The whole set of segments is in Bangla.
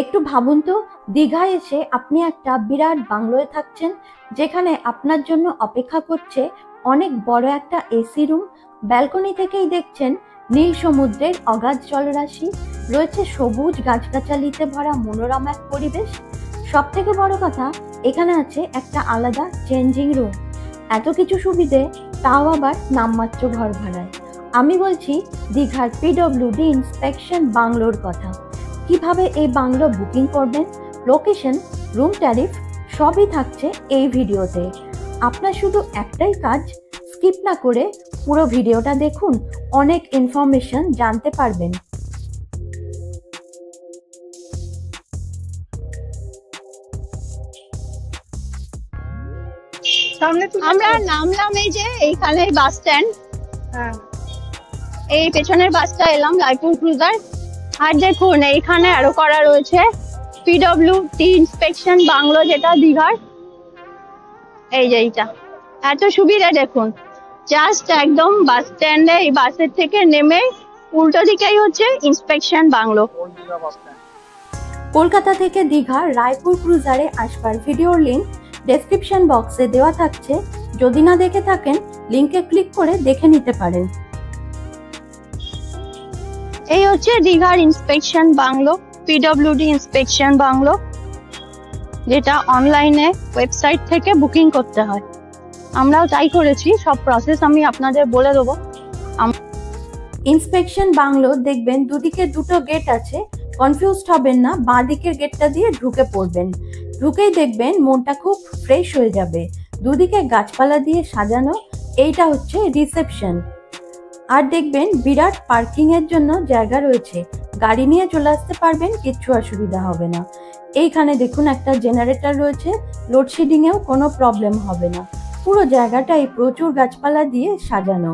একটু ভাবুন তো, দীঘায় এসে আপনি একটা বিরাট বাংলোয় থাকছেন, যেখানে আপনার জন্য অপেক্ষা করছে অনেক বড় একটা এসি রুম। ব্যালকনি থেকেই দেখছেন নীল সমুদ্রের অগাধ জলরাশি, রয়েছে সবুজ গাছগাছালিতে ভরা মনোরম এক পরিবেশ। সব থেকে বড় কথা, এখানে আছে একটা আলাদা চেঞ্জিং রুম। এত কিছু সুবিধে, তাও আবার নামমাত্র ঘর ভাড়ায়। আমি বলছি দীঘার পিডব্লিউডি ইন্সপেকশন বাংলোর কথা। কিভাবে এই বাংলো বুকিং করবেন, লোকেশন, রুম ট্যারিফ সবই থাকছে এই ভিডিওতে। আপনার শুধু একটাই কাজ, স্কিপ না করে পুরো ভিডিওটা দেখুন, অনেক ইনফরমেশন জানতে পারবেন। আমরা নামলাম এই যে এইখানে বাস স্ট্যান্ড, এই পেছনের বাসটা এলাম রায়পুর ক্রুজার। আর দেখুন এইখানে আরো করা রয়েছে পিডব্লিউডি ইন্সপেকশন বাংলো, যেটা দীঘার। এই যে এইটা এত সুবিধা, দেখুন জাস্ট একদম বাস স্ট্যান্ডে এই বাসের থেকে নেমে উল্টো দিকেই হচ্ছে ইন্সপেকশন বাংলো। কলকাতা থেকে দীঘা রায়পুর ক্রুজারে আসবার ভিডিওর লিংক ডেসক্রিপশন বক্সে দেওয়া থাকছে। যদি না দেখে থাকেন, লিংকে ক্লিক করে দেখে নিতে পারেন। এই হচ্ছে দীঘার inspection bungalow, PWD inspection bungalow, যেটা অনলাইনে ওয়েবসাইট থেকে বুকিং করতে হয়। আমরাও তাই করেছি, সব প্রসেস আমি আপনাদের বলে দেবো। ইন্সপেকশন বাংলো দেখবেন দুদিকে দুটো গেট আছে, কনফিউজড হবেন না। বাঁ দিকের গেটটা দিয়ে ঢুকে পড়বেন, ঢুকেই দেখবেন মনটা খুব ফ্রেশ হয়ে যাবে। দুদিকে গাছপালা দিয়ে সাজানো, এইটা হচ্ছে রিসেপশন। আর দেখবেন বিরাট পার্কিং এর জন্য জায়গা রয়েছে, গাড়ি নিয়ে চলে আসতে পারবেন, কিচ্ছু অসুবিধা হবে না। এইখানে দেখুন একটা জেনারেটর রয়েছে, লোডশেডিং এও কোনো প্রবলেম হবে না। পুরো জায়গাটাই প্রচুর গাছপালা দিয়ে সাজানো।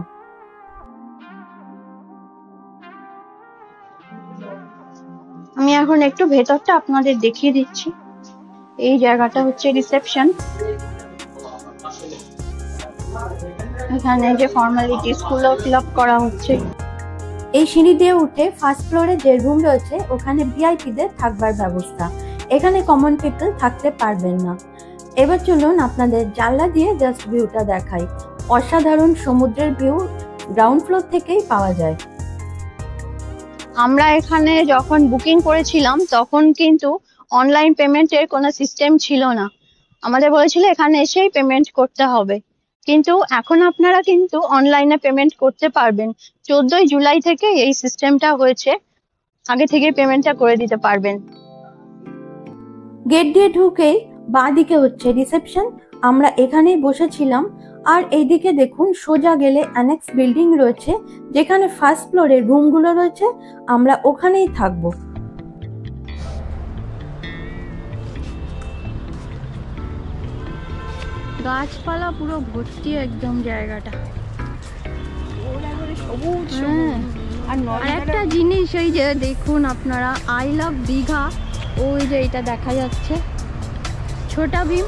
আমি এখন একটু ভেতরটা আপনাদের দেখিয়ে দিচ্ছি। এই জায়গাটা হচ্ছে রিসেপশন। এখানে যে ফর্মালিটিস গুলো ফিল আপ করা হচ্ছে। এই সিঁড়ি দিয়ে উঠে ফার্স্ট ফ্লোরে যে রুম রয়েছে, ওখানে ভিআইপিদের থাকবার ব্যবস্থা। এখানে কমন পিপল থাকতে পারবেন না। এবার চলুন আপনাদের জানলা দিয়ে জাস্ট ভিউটা দেখাই। অসাধারণ সমুদ্রের ভিউ গ্রাউন্ড ফ্লোর থেকেই পাওয়া যায়। আমরা এখানে যখন বুকিং করেছিলাম তখন কিন্তু অনলাইন পেমেন্টের কোনো সিস্টেম ছিল না। আমাদের বলেছিল এখানে এসেই পেমেন্ট করতে হবে, কিন্তু এখন আপনারা কিন্তু অনলাইনে পেমেন্ট করতে পারবেন। 14 জুলাই থেকে এই সিস্টেমটা হয়েছে, আগে থেকে পেমেন্টটা করে দিতে পারবেন। গেট দিয়ে ঢুকেই বাঁ দিকে হচ্ছে রিসেপশন, আমরা এখানেই বসেছিলাম। আর এইদিকে দেখুন সোজা গেলে অ্যানেক্স বিল্ডিং রয়েছে, যেখানে ফার্স্ট ফ্লোরে রুমগুলো রয়েছে, আমরা ওখানেই থাকবো। গাছপালা পুরো ভর্তি একদম জায়গাটা। আর একটা জিনিস, এই যে দেখুন আপনারা, আই লাভ দীঘা, ওই যে এটা দেখা যাচ্ছে ছোটা ভীম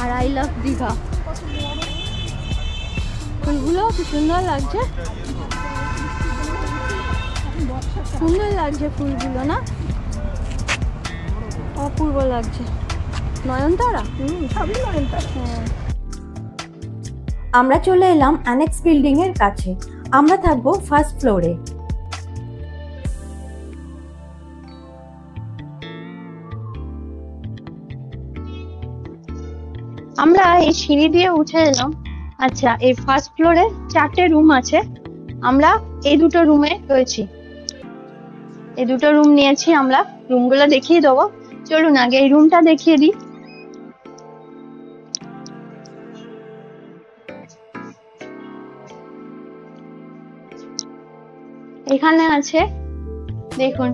আর আই লাভ দীঘা। ফুলগুলো কি সুন্দর লাগছে, সুন্দর লাগছে ফুলগুলো না, অপূর্ব লাগছে। নয়নতারা, সবই নয়নতারা। আমরা চলে এলাম অ্যানেক্স বিল্ডিং এর কাছে। আমরা থাকবো ফার্স্ট ফ্লোরে। আমরা এই সিঁড়ি দিয়ে উঠে এলাম। আচ্ছা, এই ফার্স্ট ফ্লোরে 4টে রুম আছে। আমরা এই দুটো রুমে রয়েছি, এই দুটো রুম নিয়েছি আমরা। রুমগুলো দেখিয়ে দেবো, চলুন আগে এই রুমটা দেখিয়ে দিই। এখানে আছে দেখুন,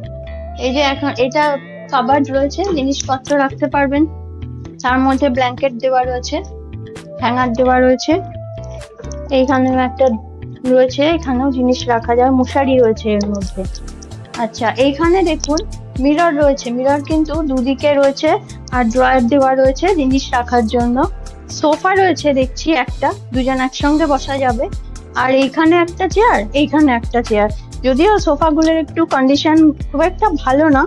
এই যে এখন এটা কাবার্ড রয়েছে, জিনিসপত্র রাখতে পারবেন। তার মধ্যে ব্ল্যাঙ্কেট দেওয়া রয়েছে, হ্যাঙ্গার দেওয়া রয়েছে। এইখানেও একটা রয়েছে, এখানেও জিনিস রাখা যায়, মশারি রয়েছে এর মধ্যে। আচ্ছা, এইখানে দেখুন মিরর রয়েছে, মিরর কিন্তু দুদিকে রয়েছে, আর ড্রয়ার দেওয়া রয়েছে জিনিস রাখার জন্য। সোফা রয়েছে দেখছি একটা, দুজন একসঙ্গে বসা যাবে। আর এইখানে একটা চেয়ার, এইখানে একটা চেয়ার। যদিও সোফাগুলোর একটু কন্ডিশন খুব একটা ভালো না,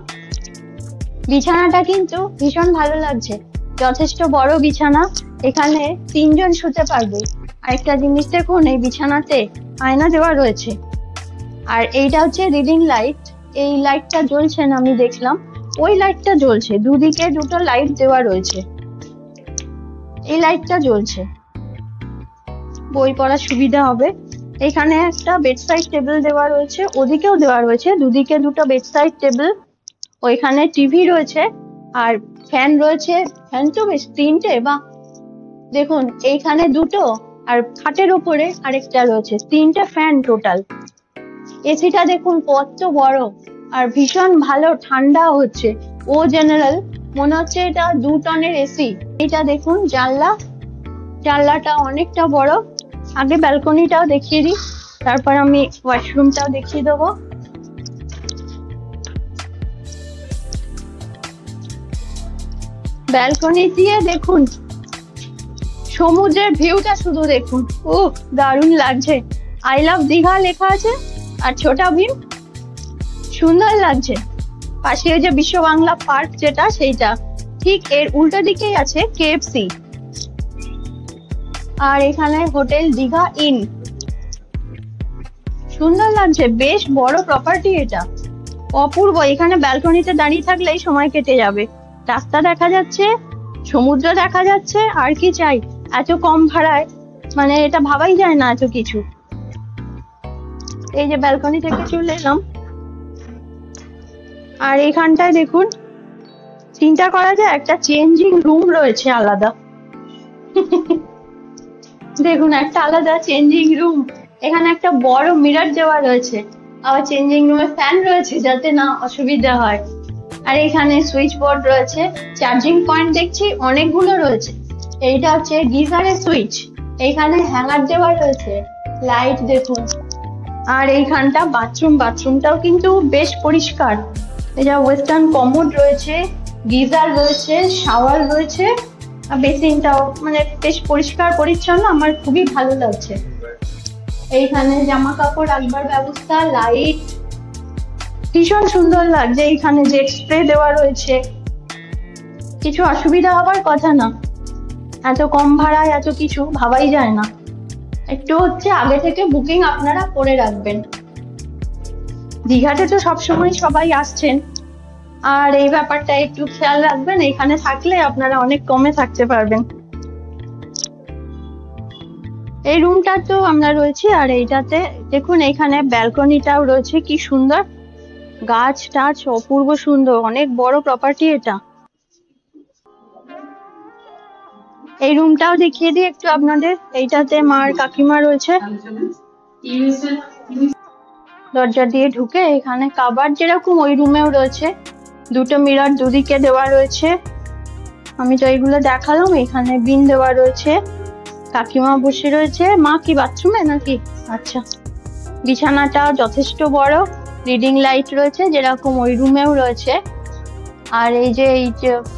বিছানাটা কিন্তু ভীষণ ভালো লাগছে, যথেষ্ট বড় বিছানা, এখানে 3 জন শুতে পারবে। আরেকটা জিনিস দেখুন, এই বিছানাতে আয়না দেওয়া রয়েছে। আর এইটা হচ্ছে রিডিং লাইট, এই লাইটটা জ্বলছে না আমি দেখলাম, ওই লাইটটা জ্বলছে, দুদিকে দুটো লাইট দেওয়া রয়েছে, এই লাইটটা জ্বলছে, বই পড়ার সুবিধা হবে। এখানে একটা বেডসাইড টেবিল দেওয়া রয়েছে, ওদিকেও দেওয়া রয়েছে, দুদিকে দুটো বেডসাইড টেবিল, ওইখানে টিভি রয়েছে আর ফ্যান রয়েছে, ফ্যান তো বেশ 3টে, বা দেখুন এইখানে 2টো আর খাটের উপরে আরেকটা রয়েছে, 3টে ফ্যান টোটাল। এসিটা দেখুন কত বড় আর ভীষণ ভালো ঠান্ডা হচ্ছে, ও জেনারেল মনে হচ্ছে এটা 2 টনের এসি। এটা দেখুন জানলাটা অনেকটা বড়। আগে ব্যালকনিটাও দেখিয়ে দিই, তারপর আমি ওয়াশরুমটাও দেখিয়ে দেবো। ব্যালকনি দিয়ে দেখুন সমুদ্রের ভিউটা শুধু দেখুন, দারুণ লাগছে। আই লাভ দীঘা লেখা আছে আর ছোটা ভীম, সুন্দর লাগছে। পাশে যে বিশ্ব বাংলা পার্ক যেটা, সেইটা ঠিক এর উল্টো দিকেই আছে কেএফসি। আর এখানে হোটেল দীঘা ইন, সুন্দর লাগছে, বেশ বড় প্রপার্টি এটা, অপূর্ব। এখানে ব্যালকনিতে দাঁড়িয়ে থাকলেই সময় কেটে যাবে, রাস্তা দেখা যাচ্ছে, সমুদ্র দেখা যাচ্ছে, আর কি চাই। এত কম ভাড়ায় মানে এটা ভাবাই যায় না এত কিছু। এই যে ব্যালকনি থেকে চলে এলাম, আর এইখানটায় দেখুন চিন্তা করা যায় একটা চেঞ্জিং রুম রয়েছে আলাদা। দেখুন একটা আলাদা চেঞ্জিং রুম, এখানে একটা বড় মিরর দেওয়া রয়েছে, আবার চেঞ্জিং রুমে ফ্যান রয়েছে যাতে না অসুবিধা হয়। আর এখানে সুইচ বোর্ড রয়েছে, চার্জিং পয়েন্ট দেখছি অনেকগুলো রয়েছে। এইটা হচ্ছে গিজারের সুইচ, এইখানে হ্যাঙ্গার দেওয়া রয়েছে, লাইট দেখুন। আর এইখানটা বাথরুমটাও কিন্তু বেশ পরিষ্কার, এটা ওয়েস্টার্ন কমোড রয়েছে, গিজার রয়েছে, শাওয়ার রয়েছে, আর বেসিনটাও মানে বেশ পরিষ্কার পরিচ্ছন্ন, আমার খুবই ভালো লাগছে। এইখানে জামা কাপড় রাখবার ব্যবস্থা, লাইট, ভীষণ সুন্দর লাগছে। এইখানে জেট স্প্রে দেওয়া রয়েছে, কিছু অসুবিধা হবার কথা না, এত কম ভাড়ায় এত কিছু ভাবাই যায় না। একটু হচ্ছে আগে থেকে বুকিং আপনারা করে রাখবেন। দীঘাতে তো সবসময় সবাই আসছেন, আর এই ব্যাপারটা একটু খেয়াল রাখবেন, এখানে থাকলে আপনারা অনেক কমে থাকতে পারবেন। এই রুমটা তো আমরা রয়েছি, আর এইটাতে দেখুন এখানে ব্যালকনিটাও রয়েছে, কি সুন্দর, গাছ টাছ অপূর্ব সুন্দর, অনেক বড় প্রপার্টি এটা। এই রুমটাও দেখিয়ে দিই একটু আপনাদের, এইটাতে মার কাকিমা রয়েছে। দরজা দিয়ে ঢুকে এখানে কাবার্ড যেরকম ওই রুমেও রয়েছে, 2টো মিরর দুদিকে দেওয়া রয়েছে, আমি তো এইগুলো দেখালাম। এখানে বিন দেওয়া রয়েছে, কাকিমা বসে রয়েছে। মা কি বাথরুমে নাকি? আচ্ছা। বিছানাটা যথেষ্ট বড়, রিডিং লাইট রয়েছে যেরকম ওই রুমেও রয়েছে। আর এই যে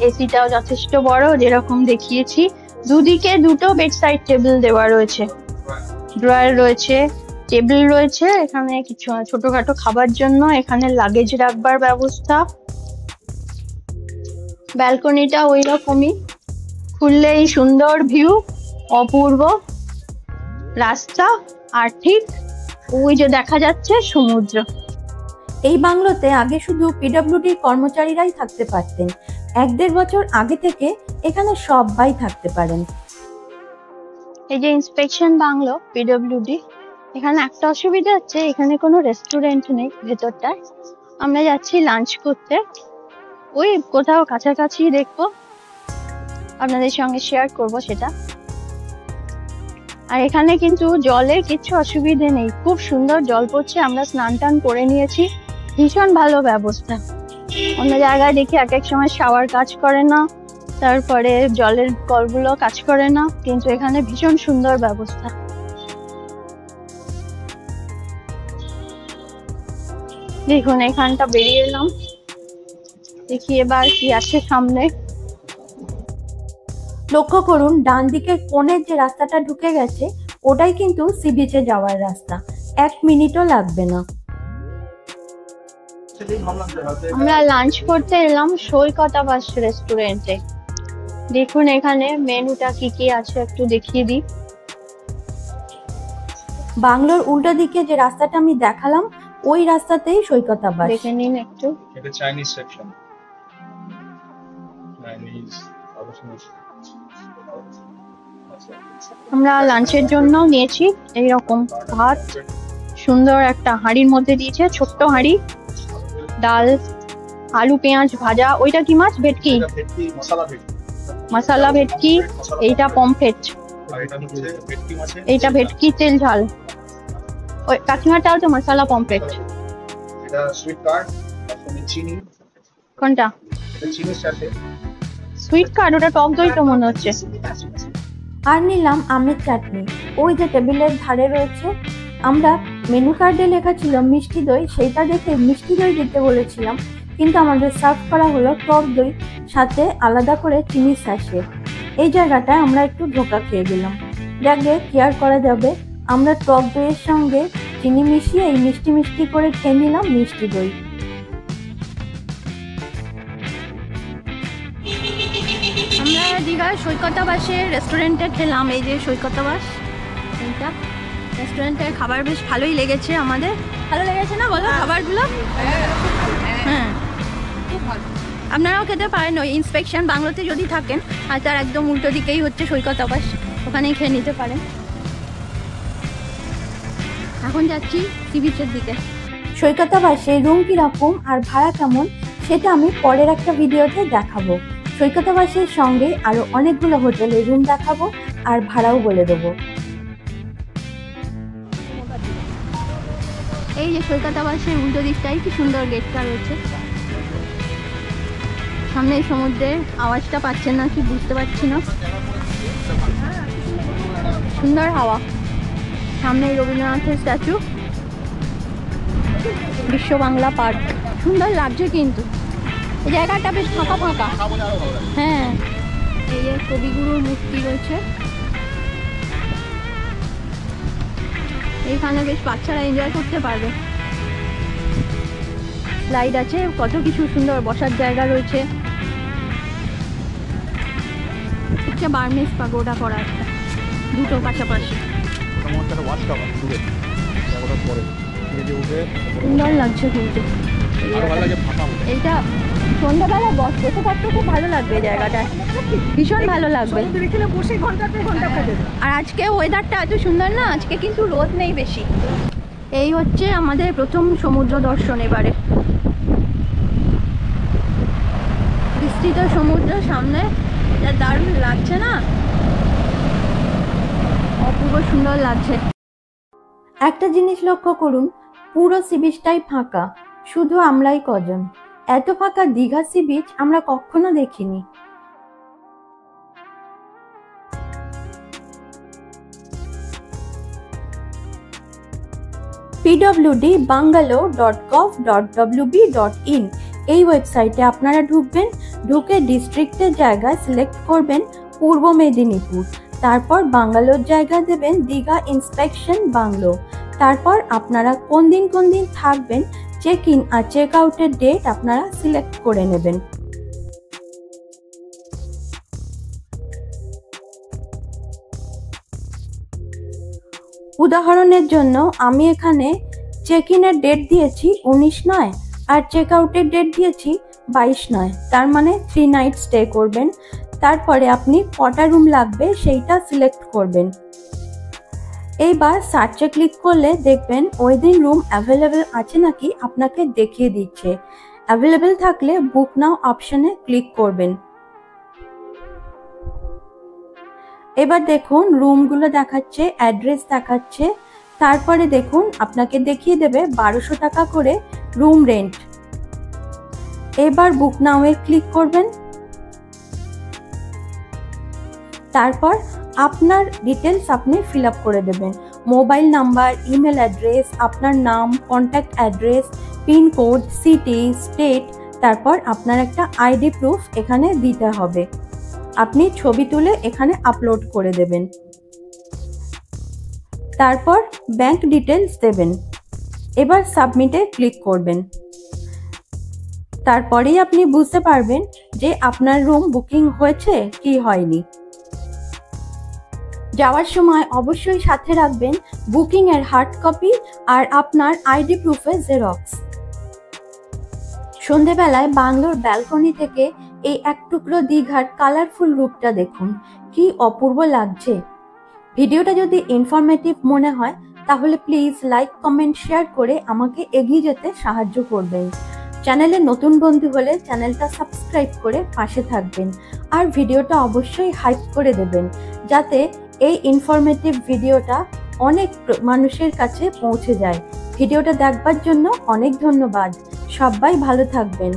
এসিটাও যথেষ্ট বড় যেরকম দেখিয়েছি। দুদিকে 2টো বেডসাইড টেবিল দেওয়া রয়েছে, ড্রয়ার রয়েছে, টেবিল রয়েছে, এখানে কিছু ছোটখাটো খাবার জন্য, এখানে লাগেজ রাখবার ব্যবস্থা। ব্যালকনিটা ওই রকমই, খুললেই সুন্দর ভিউ, অপূর্ব রাস্তা, আর ঠিক ওই যে দেখা যাচ্ছে সমুদ্র। এই বাংলোতে আগে শুধু পিডব্লিউডির কর্মচারীরাই থাকতে পারতেন, 1-1.5 বছর আগে থেকে এখানে সবাই থাকতে পারেন। এই যে ইন্সপেকশন বাংলো পিডব্লিউডি, এখানে একটা অসুবিধা হচ্ছে, এখানে কোনো রেস্টুরেন্ট নেই ভেতরটায়। আমরা যাচ্ছি লাঞ্চ করতে, ওই কোথাও কাছাকাছি দেখবো, আপনাদের সঙ্গে শেয়ার করব সেটা। আর এখানে কিন্তু জলের কিছু অসুবিধে নেই, খুব সুন্দর জল পড়ছে, আমরা স্নান টান করে নিয়েছি, ভীষণ ভালো ব্যবস্থা। অন্য জায়গায় দেখি এক এক সময় শাওয়ার কাজ করে না, তারপরে জলের কলগুলো কাজ করে না, কিন্তু এখানে ভীষণ সুন্দর ব্যবস্থা। দেখুন এখানটা বেরিয়ে এলাম, দেখি এবার কি আছে সামনে। লক্ষ্য করুন ডান দিকের কোণের যে রাস্তাটা ঢুকে গেছে, ওটাই কিন্তু সি বিচে যাওয়ার রাস্তা, 1 মিনিটও লাগবে না। আমরা লাঞ্চ করতে এলাম সৈকতাবাস রেস্টুরেন্টে। দেখুন এখানে মেনুটা কি কি আছে একটু দেখিয়ে দিই। বাংলোর উল্টো দিকে যে রাস্তাটা আমি দেখালাম ওই রাস্তাতেই সৈকতাবাস। দেখে নিন একটু। এটা চাইনিজ সেকশন। চাইনিজ আমরা লাঞ্চের জন্য নিয়েছি এইরকম ভাত, সুন্দর একটা হাঁড়ির মধ্যে দিয়েছে, ছোট্ট হাঁড়ি, ডাল, আলু পেঁয়াজ ভাজা। ওইটা কি মাছ? ভেটকি, ভেটকি মশলা ভেটকি। মশলা ভেটকি। এইটা পমফ্রেট, আর এটা হচ্ছে ভেটকি মাছের। এইটা ভেটকি তেল ঝাল। ওই কাকিমাটা হচ্ছে মশলা পমফ্রেট। এটা সুইট কার্ড, তারপরে চিনি। কোনটা? এটা চিনির সাথে সুইট কার্ড, ওটা টক দই তো মনে হচ্ছে। আর নিলাম আমের চাটনি, ওই যে টেবিলের ধারে রয়েছে। আমরা মেনু কার্ডে লেখা ছিল মিষ্টি দই, সেইটা দেখে মিষ্টি দই দিতে বলেছিলাম, কিন্তু আমাদের সার্ভ করা হলো টক দই, সাথে আলাদা করে চিনি স্যাশে। এই জায়গাটায় আমরা একটু ধোঁকা খেয়ে গেলাম। যাকে কেয়ার করা যাবে, আমরা টক দইয়ের সঙ্গে চিনি মিশিয়ে এই মিষ্টি মিষ্টি করে খেয়ে নিলাম মিষ্টি দই। আমরা দীঘার সৈকতাবাসের রেস্টুরেন্টে খেলাম। এই যে সৈকতাবাস, এইটা রেস্টুরেন্টের খাবার বেশ ভালোই লেগেছে আমাদের। ভালো লেগেছে না বলো খাবারগুলো? হ্যাঁ, আপনারাও খেতে পারেন। ওই ইন্সপেকশন বাংলোতে যদি থাকেন, আর তার একদম উল্টো দিকেই হচ্ছে সৈকতাবাস, ওখানেই খেয়ে নিতে পারেন। এখন যাচ্ছি সি বিচের দিকে। সৈকতাবাসে রুম কিরকম আর ভাড়া কেমন সেটা আমি পরের একটা ভিডিওতে দেখাবো। সৈকতাবাসের সঙ্গে আরো অনেকগুলো হোটেলে রুম দেখাবো আর ভাড়াও বলে দেবো। এই যে সৈকতাবাসের উল্টো দিকটাই কি সুন্দর গেটটা রয়েছে। সামনে সমুদ্রের আওয়াজটা পাচ্ছেন না কি বুঝতে পারছি না। সুন্দর হাওয়া। সামনে রবীন্দ্রনাথের স্ট্যাচু, বিশ্ব বাংলা পার্ক। সুন্দর লাগছে কিন্তু এই জায়গাটা বেশ ফাঁকা ফাঁকা। হ্যাঁ, এই যে কবিগুরুর মূর্তি রয়েছে এইখানে, বেশ বাচ্চারা এনজয় করতে পারবে। স্লাইড আছে, কত কিছু সুন্দর বসার জায়গা রয়েছে। হচ্ছে বার্মিজ পাগোডা করা একটা, দুটো পাশাপাশি। সুন্দর লাগছে কিন্তু এইটা সন্ধ্যাবেলা বসে থাকতে খুব ভালো লাগবে জায়গাটা, ভীষণ ভালো লাগবে। আর আজকে ওয়েদারটা এত সুন্দর না, আজকে কিন্তু রোদ নেই বেশি। এই হচ্ছে আমাদের প্রথম সমুদ্র দর্শন। এবারে বিস্তৃত সমুদ্র সামনে, যা দারুণ লাগছে না, অপূর্ব সুন্দর লাগছে। একটা জিনিস লক্ষ্য করুন, পুরো সি বিচটাই ফাঁকা, শুধু আমরাই কজন। এত ফাঁকা দীঘা সি বিচ আমরা কখনো দেখিনি। pwdbangalo.gov.wb.in এই ওয়েবসাইটে আপনারা ঢুকবেন। ঢুকে ডিস্ট্রিক্টের জায়গা সিলেক্ট করবেন পূর্ব মেদিনীপুর, তারপর বাঙ্গালোর জায়গা দেবেন দীঘা ইন্সপেকশন বাংলো। তারপর আপনারা কোন দিন থাকবেন, চেক ইন আর চেক আউটের ডেট আপনারা সিলেক্ট করে নেবেন। উদাহরণের জন্য আমি এখানে চেক ইনের ডেট দিয়েছি 19/9 আর চেক আউটের ডেট দিয়েছি 22/9, তার মানে 3 নাইট স্টে করবেন। তারপরে আপনি কটা রুম লাগবে সেইটা সিলেক্ট করবেন। এইবার সার্চে ক্লিক করলে দেখবেন ওই দিন রুম অ্যাভেলেবেল আছে নাকি আপনাকে দেখিয়ে দিচ্ছে। অ্যাভেলেবেল থাকলে বুক নাও অপশনে ক্লিক করবেন। এবার দেখুন রুমগুলো দেখাচ্ছে, অ্যাড্রেস দেখাচ্ছে। তারপরে দেখুন আপনাকে দেখিয়ে দেবে 1200 টাকা করে রুম রেন্ট। এবার বুক নাও এ ক্লিক করবেন। তারপর আপনার ডিটেলস আপনি ফিল আপ করে দেবেন, মোবাইল নাম্বার, ইমেল অ্যাড্রেস, আপনার নাম, contact address, pincode, city, state. তারপর আপনার একটা আইডি প্রুফ এখানে দিতে হবে। আপনি ছবি তুলে এখানে আপলোড করে দেবেন। তারপর ব্যাংক ডিটেলস দেবেন। এবার সাবমিটে ক্লিক করবেন। তারপরেই আপনি বুঝতে পারবেন যে আপনার রুম বুকিং হয়েছে কি হয়নি। যাওয়ার সময় অবশ্যই সাথে রাখবেন বুকিং এর হার্ড কপি আর আপনার আইডি প্রুফের জেরক্স। সন্ধেবেলায় বাংলোর ব্যালকনি থেকে এই এক টুকরো দীঘার কালারফুল রূপটা দেখুন, কি অপূর্ব লাগছে। ভিডিওটা যদি ইনফরমেটিভ মনে হয় তাহলে প্লিজ লাইক, কমেন্ট, শেয়ার করে আমাকে এগিয়ে যেতে সাহায্য করবেন। চ্যানেলে নতুন বন্ধু হলে চ্যানেলটা সাবস্ক্রাইব করে পাশে থাকবেন আর ভিডিওটা অবশ্যই হাইপ করে দেবেন, যাতে এই ইনফরমেটিভ ভিডিওটা অনেক মানুষের কাছে পৌঁছে যায়। ভিডিওটা দেখবার জন্য অনেক ধন্যবাদ। সবাই ভালো থাকবেন।